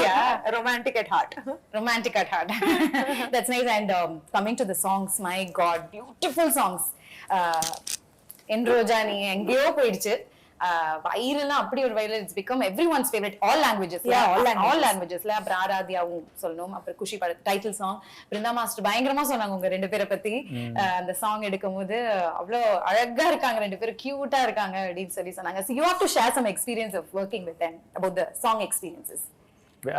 Yeah. Romantic at heart. Romantic at heart. That's nice. And coming to the songs, my God, beautiful songs. Enrojani எங்கேயோ போயிடுச்சு. வைரலாம் அப்படி ஒரு viral. It's become everyone's favourite. All லாங்குவேஜஸ்ல. அப்புறம் ஆராத்யாவும் சொல்லணும். அப்புறம் குஷி பட டைட்டில் சாங். பிருந்தா மாஸ்டர் பயங்கரமா சொன்னாங்க உங்க ரெண்டு பேரை பத்தி. அந்த சாங் எடுக்கும் போது அவ்வளோ அழகா இருக்காங்க, ரெண்டு பேரும் கியூட்டா இருக்காங்க அப்படின்னு சொல்லி சொன்னாங்க. So you have to share some experience of working with them about the song experiences.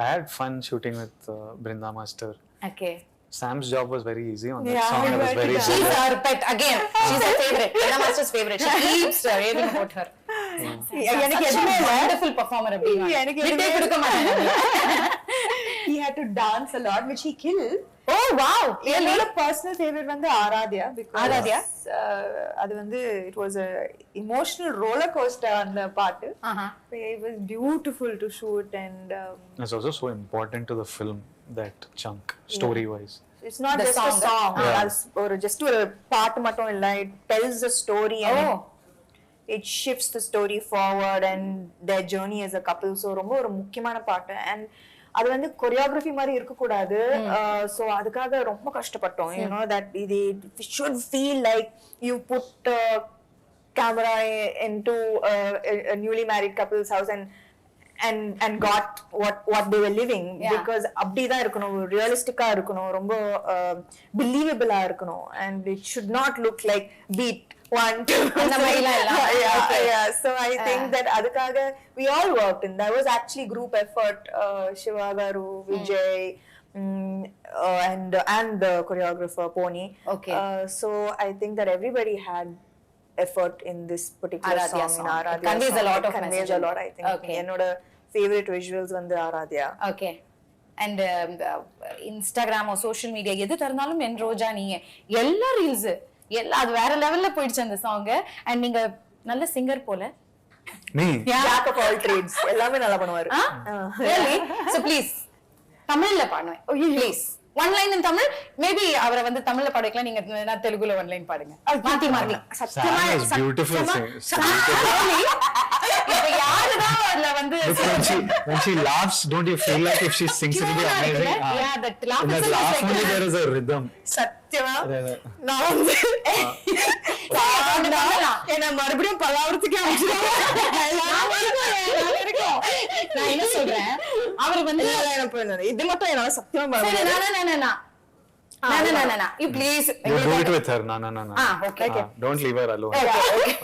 I had fun shooting with Brinda Master. Okay. Sam's job was very easy on that song. It was very easy. She's our pet again. She's her favorite. Brinda Master's favorite. She keeps raving about her. எனக்கு எதுவுமே wonderful performer அப்படிங்க. எனக்கு விட்டே கொடுக்க மாட்டாங்க. He had to dance a lot, which he killed. Oh wow. என்னோட personal favorite வந்து ஆராத்யா. ஆராத்யா அது வந்து it was a emotional roller coaster அந்த பாட்டு. It was beautiful to shoot and it's also so important to the film, that chunk story wise. It's not just a song. Or just a part மட்டும் இல்ல. It tells a story and it shifts the story forward and their journey as a couple. So ரொம்ப ஒரு முக்கியமான பாட்டு. And அது வந்து choreography மாதிரி இருக்க கூடாது. So அதுக்காக ரொம்ப கஷ்டப்பட்டோம். You know that it should feel like you put camera into a newly married couple's house and got what they were living. Because அப்படிதான் இருக்கணும், ரியலிஸ்டிக்கா இருக்கணும், ரொம்ப பிலீவபிளா இருக்கணும். And it should not look like beat 1 2 அந்த மாதிரிலாம் இல்ல. Yeah. So I think that அதுக்காக we all worked and there was actually group effort. Shiva garu, Vijay, and the choreographer Pony. Okay. So I think that everybody had effort in this particular Aradhya song. song. In It Aradhya conveys a song. lot It of conveys message. a lot, I think. Okay. என்னோட favorite visuals வந்து Aradhya. Okay and இன்ஸ்டாகிராமோ social media எது திறந்தாலும் என் ரோஜா நீங்க எல்லா reels எல்லா அது வேற லெவல்ல போயிடுச்சு அந்த சாங். அண்ட் நீங்க நல்ல சிங்கர் போல. Me? Jack of all trades. எல்லாமே நல்லா பண்ணுவாரு. Really? So please தமிழ்ல பாடுங்க please. One line in Tamil. Maybe அவரை வந்து தமிழ்ல பாட வைக்கலாம். நீங்க தெலுங்குல ஒன் லைன் பாடுங்க. மாத்தி மாத்தி. Sam is beautiful. இப்ப யாருதான் அதுல வந்து When she laughs, don't you feel like if she sings it will be amazing? Yeah, that laugh In that is laugh like only there is a rhythm. சத்தியமா நான் வந்து என்ன மறுபடியும் பல்லாவரத்துக்கு நான் என்ன சொல்றேன் அவர் வந்து இது மட்டும் என்னால சத்தியமா you please You do it with her. No. okay. Don't leave her alone. Okay.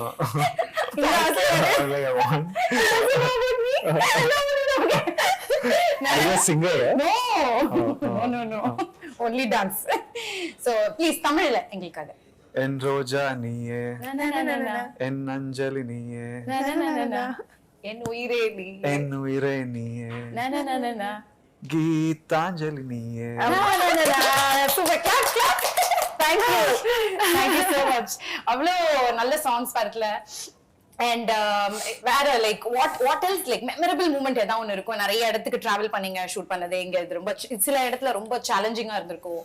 Like I want. Are you a singer? No. Only dance. So please தமிழ்ல எங்களுக்காக. En roja niye, en anjali niye, என் உயிரே நீ. en uire niye, geetanjali niye. Super clap. Thank you so much. அவ்வளோ நல்ல songs பாருல. And வேற like what else like memorable moment ஏதாவது ஒன்று இருக்கும். நிறைய இடத்துக்கு டிராவல் பண்ணீங்க ஷூட் பண்ணது. இங்க இது ரொம்ப சில இடத்துல ரொம்ப சேலஞ்சிங்கா இருந்திருக்கும்.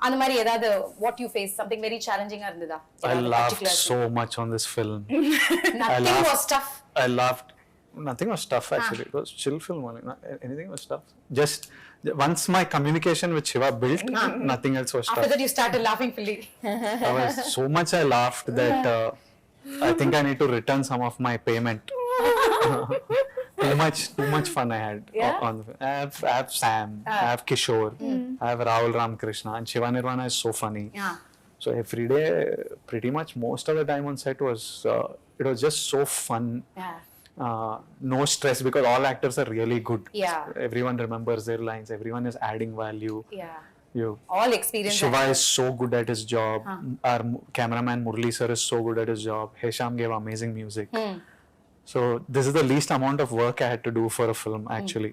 அந்த மாதிரி ஏதாவது what you face something very சேலஞ்சிங்கா இருந்ததா? I laughed so much on this film. Nothing was tough. I laughed. Nothing was tough actually. It was chill film only. Anything was tough. Just once my communication with Shiva built, nothing else was tough. After that you started laughing fully. I was so much I laughed that I think I need to return some of my payment. Too much fun I had. Yeah? I have Sam, I have Kishore, I have Rahul Ramakrishna, and Shiva Nirvana is so funny. Yeah. So every day, pretty much most of the time on set was it was just so fun. Yeah. No stress because all actors are really good. Yeah. Everyone remembers their lines. Everyone is adding value. Yeah. All experience. Shiva is so good at his job. Our cameraman Murli sir is so good at his job. Hesham gave amazing music. So this is the least amount of work I had to do for a film actually.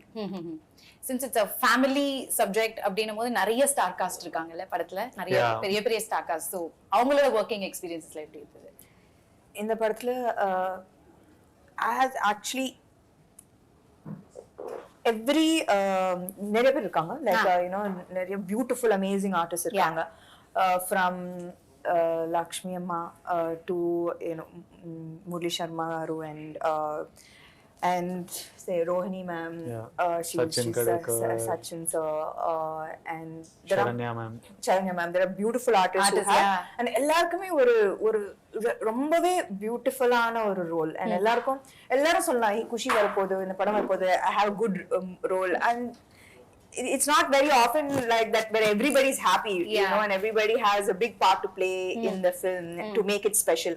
Since it's a family subject அப்படினும் போது நிறைய star cast இருக்காங்கல்ல படத்துல. நிறைய பெரிய பெரிய star cast. So அவங்களோட working எக்ஸ்பீரியன்ஸ்ல எப்படி இருந்தது? இந்த படத்துல I had actually every நிறைய பேர் இருக்காங்க. Like நிறைய beautiful amazing artists இருக்காங்க. From Lakshmi Amma to Murli Sharma Garu and say Rohini ma'am, Sachin Kadekar, Sachin sir, and Sharanya ma'am. There are beautiful artists who have, and எல்லாருக்குமே ஒரு ரொம்பவே பியூட்டிஃபுல்லான ஒரு ரோல். and எல்லாரும் சொல்லலாம் குஷி வரப்போகுது இந்த படம் வரப்போகுது, I have a good role, and it's not very often like that where everybody's happy, and everybody has a big part to play in the film to make it special.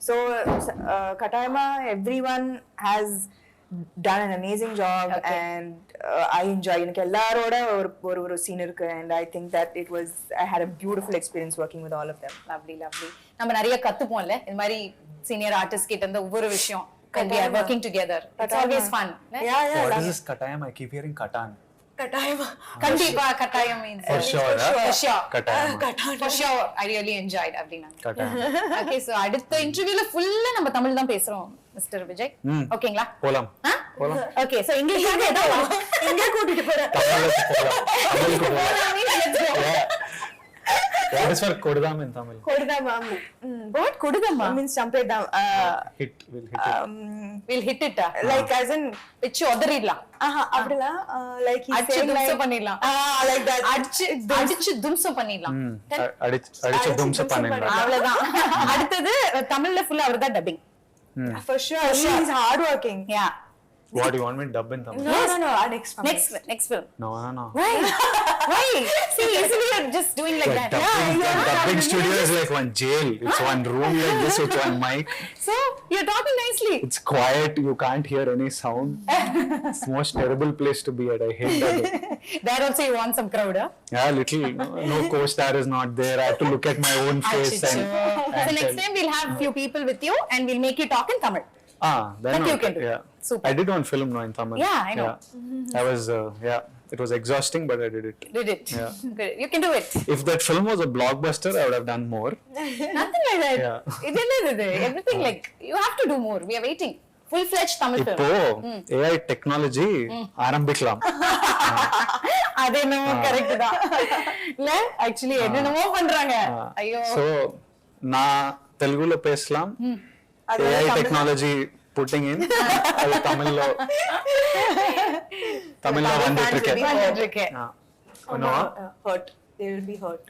So Katayama, everyone has done an amazing job. Okay. And I enjoy எனக்கு எல்லாரோட ஒரு scene இருக்கு, and I think that I had a beautiful experience working with all of them. Lovely. நம்ம நிறைய கத்துப்போம்ல இந்த மாதிரி senior artist கிட்ட இருந்து ஒவ்வொரு விஷயம். And we are working together. It's always fun. Yeah. What is this Katayam? I keep hearing Katan. Katayama. கண்டிப்பா கட்டாயம் means For sure. Katayam. For sure. I really enjoyed அப்படினா. Katayam. Okay, so அடுத்த இன்டர்வியூல ஃபுல்லா நம்ம தமிழ் தான் பேசுறோம் மிஸ்டர் விஜய். ஓகேங்களா? போலாம். Okay, so இங்கிலீஷ்ல ஏதாவது எங்க கூட்டிட்டு போற? தமிழுக்கு போலாம். What is for kodudam in Tamil? Kodudam. What kodudam means champedam. We'll hit it. Like as in which odridla. அப்படில like he அடிச்சு said தும்சம் பண்ணிடலாம். like that. அடிச்சு தும்சம் பண்ணிடலாம். அடிச்சு தும்சம் பண்ணிடலாம். அவ்வளவுதான். அடுத்தது தமிழ்ல ஃபுல்லா அவர்தான் dubbing. For sure. He is hard working. Yeah. What do you want me to dub in Tamil? No. Next film. No. No. Why? Why? See, isn't it just doing like that? Dubbing studio is like one jail. It's one room like this with one mic. So you're talking nicely. It's quiet. You can't hear any sound. It's the most terrible place to be at. I hate that. There also you want some crowd, huh? Yeah, little. No co-star is not there. I have to look at my own face. So next time we'll have few people with you and we'll make you talk in Tamil. Then That you can do. Yeah. Super. I did one film in Tamil. Yeah, I know. Yeah. I was, it was exhausting, but I did it. Did it? Yeah. Good. You can do it. If that film was a blockbuster, I would have done more. Nothing like that. Yeah. Everything like, you have to do more. We are waiting. Full-fledged Tamil film. இப்போ AI technology ஆரம்பிக்கலாம். அது என்னமோ correct தான். இல்ல actually என்னென்னமோ பண்றாங்க. ஐயோ. So நான் தெலுங்குல பேசலாம். AI டெக்னாலஜி putting in அது தமிழ்ல வந்துட்டு இருக்கேன். Hurt. They will be hurt.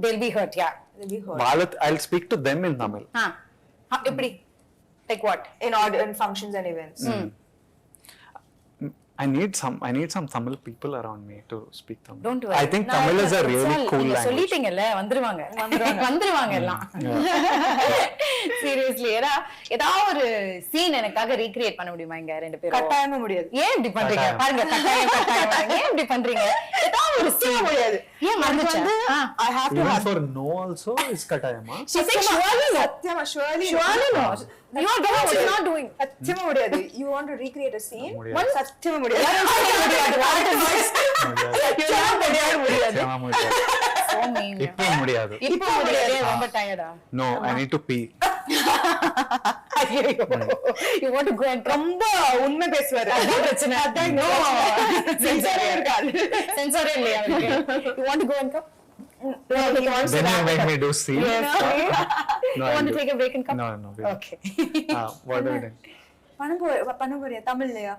They'll be hurt, yeah. They'll be hurt. I'll speak to them in Tamil. எப்படி? Like what? In functions and events. I need some Tamil people around me to speak Tamil. Don't worry. I think Tamil is a really cool language. சொல்லிட்டீங்கல்ல வந்துருவாங்க எல்லாம். Seriously, ஏதாவது ஒரு scene எனக்காக recreate பண்ண முடியுமா இங்க ரெண்டு பேரும்? கட்டாயமா முடியாது. ஏன் இப்படி பண்றீங்க? பாருங்க கட்டாயம். ஏன் இப்படி பண்றீங்க? ஏதாவது ஒரு சீன் முடியாது. ஏன் மறந்துச்சு? I have to Even for no also is katayama. She said surely no. Satyama, surely no. You are doing what you're not doing. சத்தியமா முடியாது. You want to recreate a scene? முடியாது. சத்தியமா முடியாது. So mean. இப்போ முடியாது. ரொம்ப டயர்டா? No, I need to pee. You want to go and ரொம்ப உண்மை பேசுவாரு. அதான் பிரச்சனை. No. சென்சாரே இருக்காது. சென்சாரே இல்லையா அவருக்கு? You want to go and come? Then you make me do scene. Yes. No, You want to take a break and come? No. Okay. What are we doing? பண்ண போறியா தமிழ்லயா?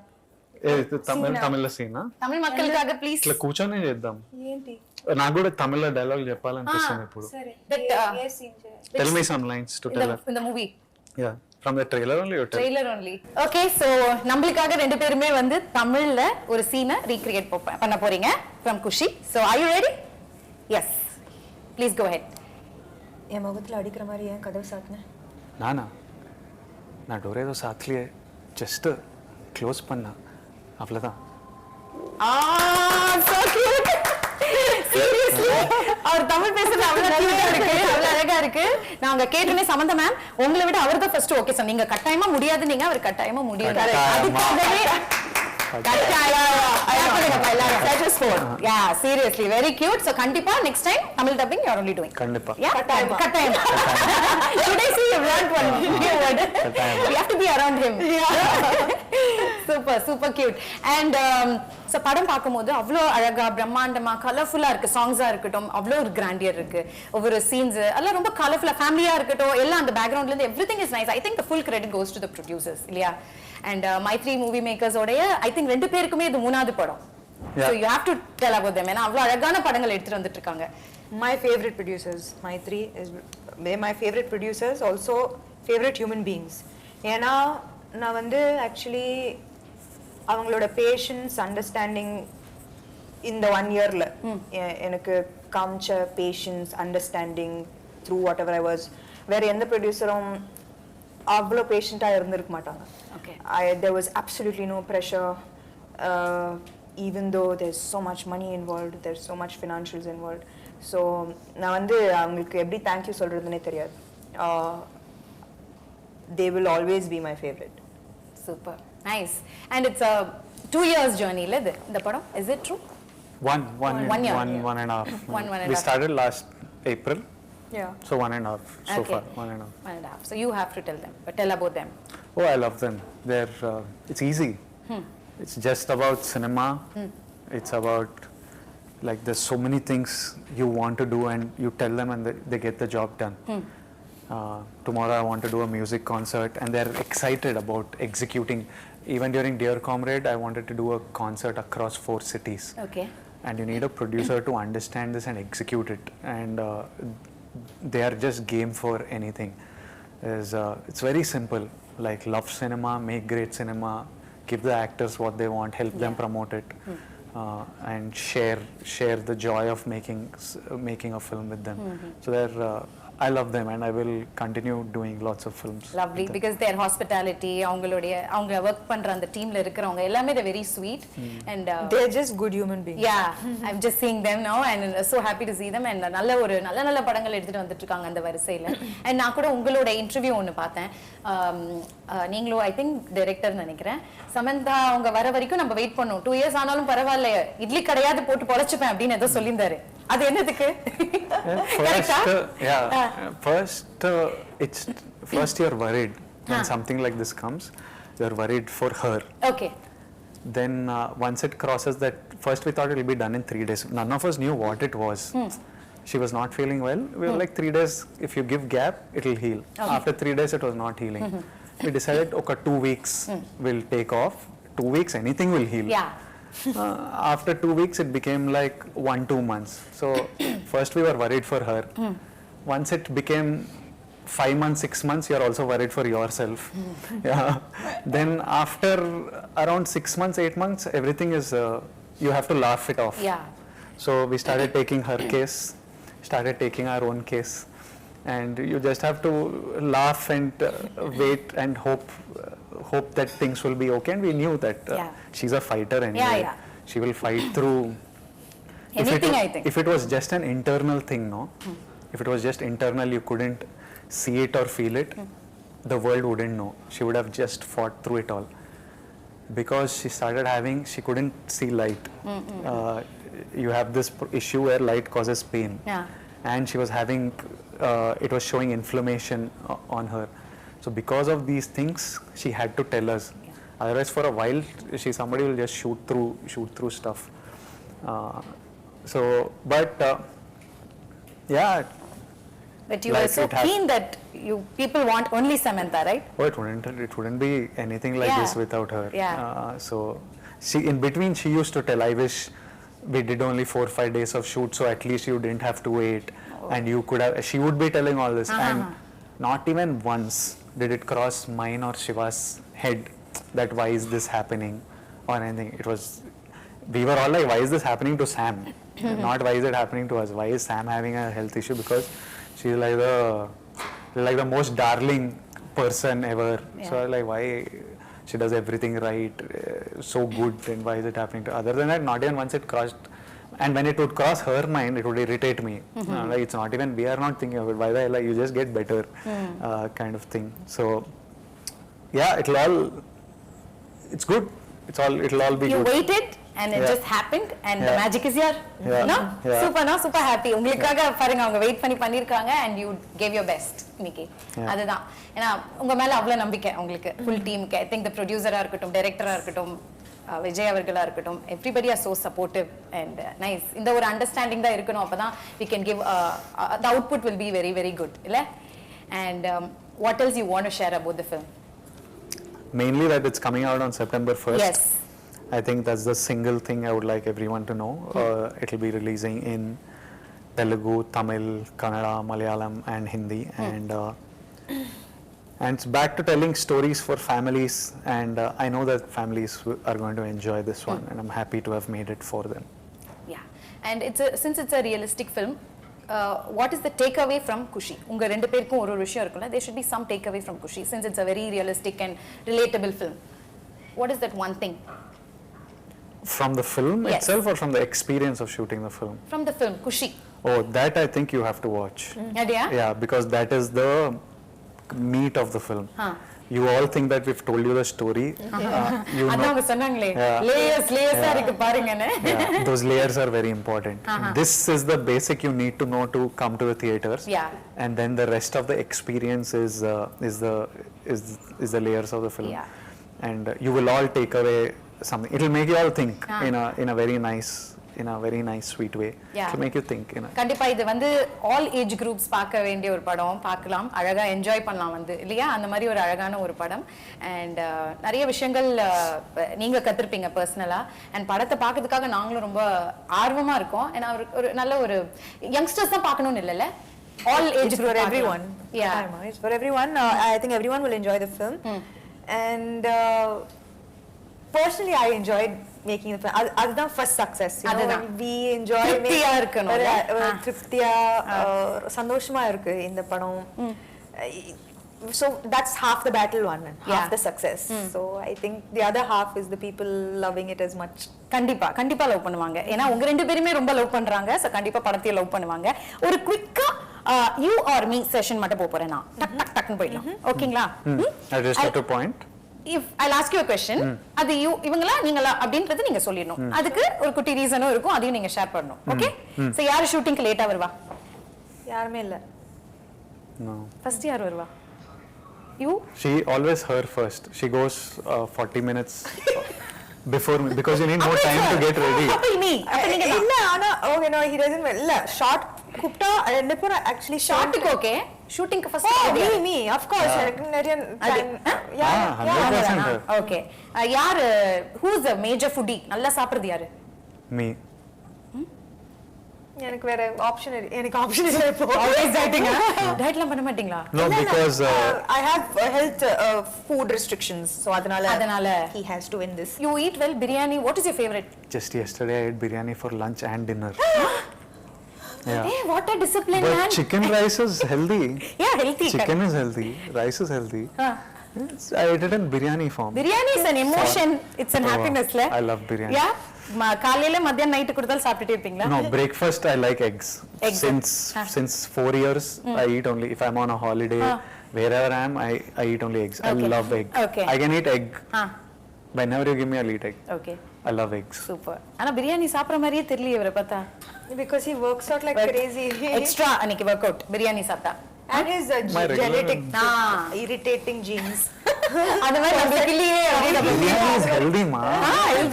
తమిళ సీనా? తమిళ மக்களுக்காக ప్లీజ్. ఇట్లా కూర్చొని చేద్దాం. ఏంటి? నాకు కూడా తమిళ డైలాగ్ చెప్పాలనిపిస్తుంది ఇప్పుడు. సరే. ఏ సీన్ చేయాలి? Tell me some lines to tell her. In the movie. Yeah. From the trailer only you tell. Trailer only. Okay, so நம்மளுக்காக ரெண்டு பேருமே வந்து தமிழ்ல ஒரு சீனை ரீக்ரியேட் பண்ண போறீங்க from Kushi. So are you ready? Yes. Please go ahead. என் முகத்துல அடிக்கிற மாதிரி ஏன் கதவு சாத்துன? நான் டோர் ஏதோ சாத்தலையே, ஜஸ்ட் க்ளோஸ் பண்ணா, அவ்வளோதான். So cute. Seriously, அவர் தமிழ் பேசுறது அவ்வளவு cute இருக்கு, அவ்வளவு அழகா இருக்கு. நான் அங்க கேட்டனே சமந்தா மேம், உங்களை விட அவர் தான் ஃபர்ஸ்ட் ஓகே சார். நீங்க கட்டாயமா முடியாது, நீங்க அவர் கட்டாயமா முடியாது. அதுக்காகவே Yeah, seriously, very cute. So கண்டிப்பா next time Tamil dubbing you are only doing. கண்டிப்பா. Yeah, கட்டாயமா. Today see you learned one new word. We have to be around him. Super cute. And so படம் பாக்கும்போது அவ்ளோ அழகா பிரம்மாண்டமா கலர்ஃபுல்லா இருக்கு. சாங்ஸா இருக்கட்டும் அவ்ளோ ஒரு கிராண்டியர் இருக்கு. ஒவ்வொரு சீன்ஸ் எல்லாம் ரொம்ப கலர்ஃபுல்லா ஃபேமிலியா இருக்கட்டும் எல்லாம் அந்த பேக்ரவுண்ட்ல இருந்து everything is nice. I think the full credit goes to the producers. இல்லையா? And my three movie makers ஓடைய I think ரெண்டு பேருக்குமே இது மூணாவது படம். So you have to tell about them. ஏன்னா அவ்வளவு அழகான படங்கள் எடுத்துட்டு வந்துட்டு இருக்காங்க. My favorite producers, my three is my favorite producers, also favorite human beings. ஏன்னா நான் வந்து actually அவங்களோட பேஷன்ஸ் அண்டர்ஸ்டாண்டிங் இந்த 1 இயர்ல எனக்கு காமிச்ச patience understanding through whatever I was வேற எந்த ப்ரொடியூசரும் அவ்வளோ பேஷண்ட்டாக இருந்திருக்க மாட்டாங்க. There was absolutely no pressure, even though there's so much money involved, there's so much financials involved. So நான் வந்து அவங்களுக்கு எப்படி தேங்க்யூ சொல்றதுன்னே தெரியாது. They will always be my favorite. Super nice. And it's a 2 years journey la the padam, is it true? One and a half. We started last April. Yeah. So 1.5 so far. 1.5. So you have to tell about them. Oh, I love them. They're it's easy. It's just about cinema. It's about like there's so many things you want to do and you tell them and they get the job done. Tomorrow I want to do a music concert and they're excited about executing. Even during Dear Comrade, I wanted to do a concert across 4 cities. Okay. And you need a producer to understand this and execute it. And they are just game for anything. It's very simple. Like love cinema, make great cinema, give the actors what they want, help them promote it. and share the joy of making a film with them. So I love them and I will continue doing lots of films. Lovely, because their hospitality, அவங்க work பண்ற அந்த டீம்ல இருக்கிறவங்க எல்லாமே they're very sweet and they're just good human beings. Yeah, I'm just seeing them now and so happy to see them and நல்ல படங்கள் எடுத்துட்டு வந்துட்டு இருக்காங்க அந்த வரிசையில. And நான் கூட உங்களோட இன்டர்வியூ ஒன்னு பார்த்தேன். நீங்களும் ஐ திங்க் டைரக்டர் நினைக்கிறேன். சமந்தா அவங்க வர வரைக்கும் நம்ம வெயிட் பண்ணோம். 2 years ஆனாலும் பரவாயில்ல, இட்லி கடையாவது போட்டு பொளச்சுப்பேன் அப்படின்னு ஏதோ சொல்லியிருந்தாரு. அது என்னதுக்கு? First you're worried when something like this comes. You're worried for her. Okay. Then once it crosses that, first we thought it will be done in 3 days. None of us knew what it was. She was not feeling well. We were like 3 days, if you give gap, it will heal. Okay. After 3 days, it was not healing. We decided, okay, 2 weeks will take off. 2 weeks, anything will heal. Yeah. After 2 weeks, it became like 1-2 months. So first we were worried for her. Once it became 5 months, 6 months, you're also worried for yourself. Yeah. Then after around 6 months, 8 months, everything is, you have to laugh it off. Yeah. So we started taking her case, started taking our own case. And you just have to laugh and wait and hope that things will be okay. And we knew that she's a fighter anyway. Yeah. She will fight through anything, I think. If it was just an internal thing, no? If it was just internal, you couldn't see it or feel it, the world wouldn't know. She would have just fought through it all. Because she couldn't see light. You have this issue where light causes pain. Yeah. And she was having, it was showing inflammation on her. So because of these things, she had to tell us. Otherwise, for a while, somebody will just shoot through stuff. Yeah. But you were so keen that people want only Samantha, right? Oh, it wouldn't be anything like this without her. Yeah. So in between, she used to tell, I wish we did only 4-5 days of shoot, so at least you didn't have to wait. And you could have, she would be telling all this. And not even once did it cross mine or Shiva's head that why is this happening or anything. We were all like, why is this happening to Sam? Not why is it happening to us? Why is Sam having a health issue? Because she's like the most darling person ever. So like, why she does everything right, so good, and why is it happening to? Other than that, not even once it crossed. And when it would cross her mind, it would irritate me. Like, it's not even, we are not thinking of it. Why the hell, like, you just get better, kind of thing. So yeah, it's good. It'll all be you good. You waited and it just happened and the magic is here. No? Super happy. உங்களுக்காக பாருங்க அவங்க wait பண்ணிருக்காங்க and you gave your best இன்னைக்கு. அதுதான். ஏனா உங்க மேல அவ்வளவு நம்பிக்கை உங்களுக்கு full teamக்கு. I think the producer-ஆ இருக்கட்டும், director-ஆ இருக்கட்டும், விஜய் அவர்களா இருக்கட்டும், everybody are so supportive and nice. இந்த ஒரு understanding தான் இருக்கணும், அப்பதான் we can give the output will be very very good, இல்ல? And what else you want to share about the film? Mainly that it's coming out on September 1st. Yes. I think that's the single thing I would like everyone to know. It'll be releasing in Telugu, Tamil, Kannada, Malayalam and Hindi. And it's back to telling stories for families, and I know that families are going to enjoy this one, and I'm happy to have made it for them. Yeah, and since it's a realistic film, what is the takeaway from Kushi? உங்க ரெண்டு பேருக்கும் ஒரு விஷயம் இருக்குல்ல, there should be some takeaway from Kushi since it's a very realistic and relatable film. What is that one thing? From the film itself or from the experience of shooting the film? From the film, Kushi. Oh, that I think you have to watch. Yeah, because that is the meat of the film. You all think that we've told you the story. அதாங்க சொன்னாங்களே layers இருக்கு பாருங்கன்னு. Those layers are very important. This is the basic you need to know to come to the theaters. Yeah. And then the rest of the experience is the layers of the film. Yeah. And you will all take away something. It'll make you all think in a very nice sweet way. It'll make you think. கண்டிப்பா இது வந்து all age groups பார்க்க வேண்டிய ஒரு படம், பார்க்கலாம், அழகா enjoy பண்ணலாம் வந்து இல்லையா, அந்த மாதிரி ஒரு அழகான ஒரு படம். அண்ட் நிறைய விஷயங்கள் நீங்க கத்துருப்பீங்க பர்சனலா, அண்ட் படத்தை பார்க்கறதுக்காக நாங்களும் ரொம்ப ஆர்வமா இருக்கோம். ஏன்னா ஒரு நல்ல ஒரு யங்ஸ்டர்ஸ் தான் பார்க்கணும்னு இல்லைல்ல, all age group for everyone. It's for everyone. I think everyone will enjoy the film. And personally, I enjoyed making the அதுதான் first success, you know, அதுதான். when we enjoy திருப்தியா இருக்கணும். திருப்தியா சந்தோஷமா இருக்கு இந்த படம். So that's half the battle won and half the success. So I think the other half is the people loving it as much. கண்டிப்பா லவ் பண்ணுவாங்க. ஏன்னா உங்க ரெண்டு பேருமே ரொம்ப லவ் பண்றாங்க. சோ கண்டிப்பா படத்தை லவ் பண்ணுவாங்க. ஒரு குயிக்கா you or me செஷன் மட்டும் போறேன் நான். டக் டக்னு போயிடலாம். ஓகேங்களா? I just have to point. If I'll ask you a question, அது இவங்களா நீங்களா அப்படின்றது நீங்க சொல்லிடணும். அதுக்கு ஒரு குட்டி ரீசனும் இருக்கும், அதையும் நீங்க ஷேர் பண்ணணும். ஓகே? சோ யார் ஷூட்டிங்க்கு லேட்டா வருவா? யாருமே இல்ல. No. ஃபர்ஸ்ட் யார் வருவா? You? She always her first. She goes 40 minutes before me because you need more time to get ready. அப்ப நீ இல்ல ஆனா okay no he doesn't இல்ல ஷார்ட் கூப்டா ரெண்டு பேரும் actually ஷார்ட்டுக்கு ஓகே, ஷூட்டிங்க்கு ஃபர்ஸ்ட் me of course எனக்கு நிறைய time. ஓகே. யார் who is the major foodie? நல்லா சாப்பிடுறது யாரு? Me. எனக்கு வேற ஆப்ஷன் இல்ல இப்போ. Always dieting. டயட்லாம் பண்ண மாட்டீங்களா? No, because I have health food restrictions, so அதனால he has to win this. You eat well biryani. What is your favorite? just yesterday I ate biryani for lunch and dinner. Yeah. Hey, what a discipline, But man. chicken rice is healthy. Yeah, healthy. Chicken is healthy. Rice is healthy. I ate it in biryani form. Biryani is an emotion. It's an happiness, le? I love biryani. Yeah. காலையில மதியம் night கொடுத்தால் சாப்பிட்டுட்டே இருப்பீங்களா? No, breakfast I like eggs. Since 4 years I eat only if I'm on a holiday. Wherever I am, I eat only eggs. I love egg. Okay. I can eat egg. Whenever you give me, I'll eat egg. Okay. I love eggs. Super. ஆனா பிரியாணி சாப்பிடுற மாதிரியே தெரியல இவரை பார்த்தா. Because he works out like crazy. Extra அன்னைக்கு work out biryani சாப்பிட்டா. And his genetic irritating genes. அது மாதிரி நமக்கு இல்லையே அப்படியே Biryani is healthy, ma.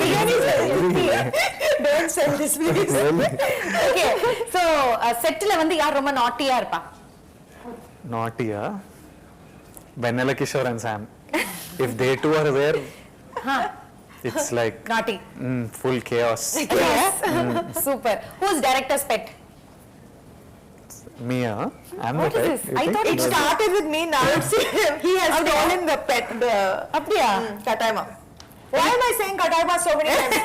Biryani Healthy. Don't sell this please. Okay. So செட்ல வந்து யார் ரொம்ப நாட்டியா இருப்பா? Naughty, huh? Vanilla Kishore and Sam. If they two are there, it's like Naughty. full chaos. Yes. Super. Who's director's pet? Me, huh? I'm What the is pet. this? You I think? thought It started with me, now it's he has stolen the pet, the அப்படியா? Kataima. Why am I saying Kataima so many times?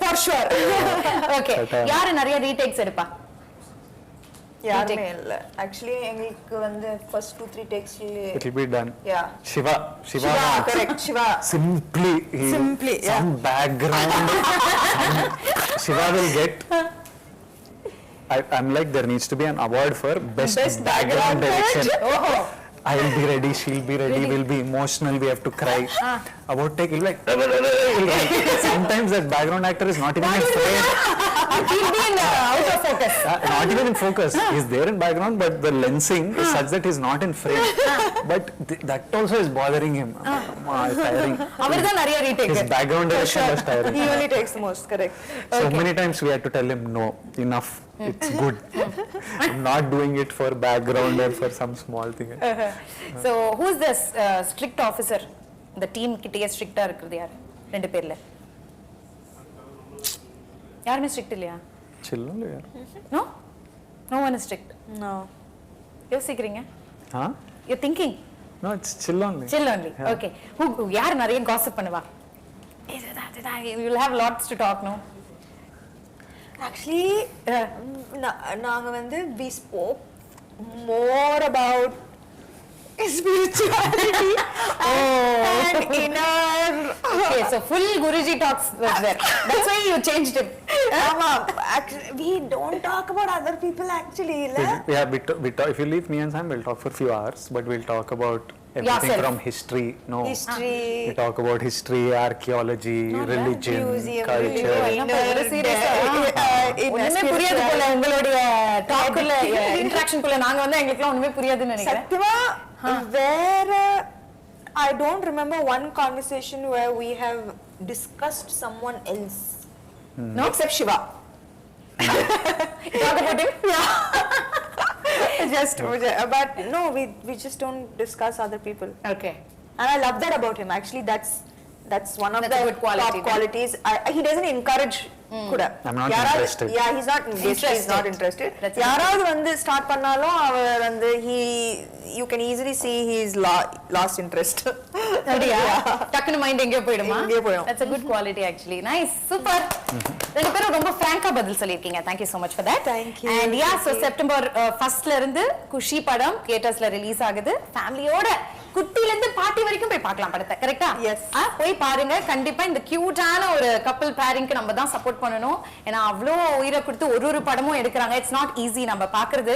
For sure. Okay. Kataima. யாரு நிறைய retakes எடுப்பா? யாருமே இல்ல. Actually எங்களுக்கு வந்து first 2-3 takes It'll be done. yeah. Shiva, Correct, Shiva. Simply, some background. Shiva will get. I'm like there needs to be an award for best background direction. ஓஹோ. I'll be ready, she'll be ready, we'll be emotional, we have to cry. About take, he'll like, sometimes that background actor is not even in frame. He'll be in out of focus. Not even in focus. He's there in background, but the lensing is such that he's not in frame. But that also is bothering him. It's tiring. அவர்தான் நிறைய retake. His background direction was tiring. He only takes the most, correct. So many times we had to tell him, no, enough, it's good. I'm not doing it for background or for some small thing. So who's the strict officer? The team கிட்டயே ஸ்ட்ரிக்ட்டா இருக்குது யாரு? ரெண்டு பேர்ல. யாருமே strict இல்லையா? Chill only, yeah. No? No one is strict. No. யோசிக்கிறீங்க? Huh? You're thinking? No, it's chill only. Chill only. Yeah. Okay. Who யார் நிறைய gossip பண்ணுவா? You'll have lots to talk, no? Actually நாங்க வந்து we spoke more about spirituality and inner. Okay, so full Guruji talks was there. That's why you changed it. Actually we don't talk about other people actually. Yeah, we talk, if you leave me and Sam, we'll talk for a few hours, but we'll talk about everything Yourself. from history. No. History. We talk about history, archaeology, religion, Museum, culture. ஒண்ணுமே புரியாது போல உங்களுடைய டாக்ல interaction குள்ள நாங்க வந்து எங்களுக்குலாம் ஒண்ணுமே புரியாதுன்னு நினைக்கிறேன். சத்தியமா வேற I don't remember one conversation where we have discussed someone else. No, except Shiva. You talk about him? Yeah. But no, we just don't discuss other people. Okay. And I love that about him. Actually, that's one of That's a the good quality, top qualities. He doesn't encourage கூட I'm not interested. yeah he's not basically he's not interested. யாராவது வந்து start பண்ணாலும் அவர் வந்து you can easily see he's lost interest. அப்படியா டக்குனு mind எங்கேயோ போயிடுமா? எங்கேயோ போயிடும். That's a good quality actually. Nice, super. ரெண்டு பேரும் ரொம்ப ஃப்ராங்கா பதில் சொல்லிருக்கீங்க. Thank you so much for that. Thank you. And yeah, so September 1st ல இருந்து குஷி படம் தியேட்டர்ஸ்ல ரிலீஸ் ஆகுது. ஃபேமிலியோட குட்டில இருந்து பாட்டி வரைக்கும் போய் பார்க்கலாம் படத்தை. கரெக்ட்டா? Yes. போய் பாருங்க. கண்டிப்பா இந்த கியூட்டான ஒரு கப்பிள் பேரிங்க்கு நம்ம தான் சப்போர்ட் பண்ணணும். ஏன்னா அவ்ளோ உயிரை கொடுத்து ஒரு படமும் எடுக்கறாங்க. It's not easy. நம்ம பாக்குறது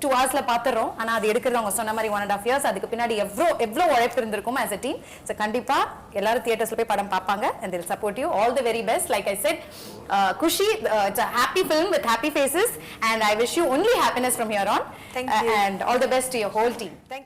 2 hours பாத்துறோம். ஆனா அது எடுக்கிறது அவங்க சொன்ன மாதிரி 1.5 years. அதுக்கு பின்னாடி எவ்வளவு உழைப்பு இருந்திருக்கும் as a team. So கண்டிப்பா எல்லாரும் தியேட்டர்ஸ்ல போய் படம் பார்ப்பாங்க and they'll support you. All the very best. Like I said, Kushi, it's a happy film with happy faces and I wish you only happiness from here on. Thank you. And all the best to your whole team. Thank you.